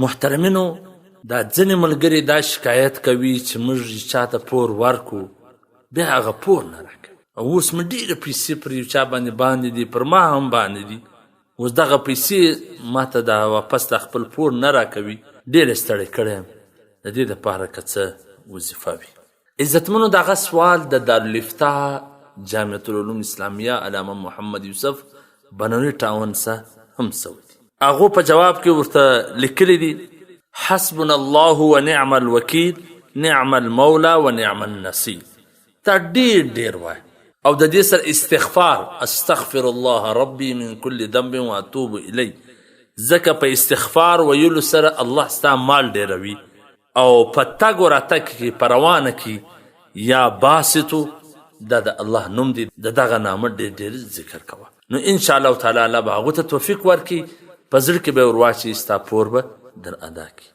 محترمینو دا ځینې ملګري دا شکایت کوي چې موږ چاته پور ورکو بیا هغه پور نه راکوي او اوس مې ډېرې پیسې پر یو چا باندې دي پر ما هم باندې دي اوس دغه پیسې ما ته دا واپس د خپل پور نه راکوي ډېر ستړی کړی یم د دې دپاره که څه وظیفه وي عزتمنو دغه سوال د دارالفتاح جامعة العلوم اسلامیه علامه محمد یوسف بنوني ټاون څخه هم سوی دي هغو په جواب کې ورته لیکلی دي حسبنا الله ونعم الوکیل نعم المولى ونعم النصير تا ډېر وایي او د دې سره استغفار استغفر الله ربي من كل ذنب واتوب الیه ځکه په استغفار ویلو سره الله ستا مال ډېروي او په تګ و راتګ کې په روانه کې یا باسطو دا د الله نوم دی د دغه نامه ډېر ذکر کوه نو انشاءالله تعالی الله به هغو ته توفیق ورکړي په زړه کې به یې ور واچوي ستا پور به در ادا کړي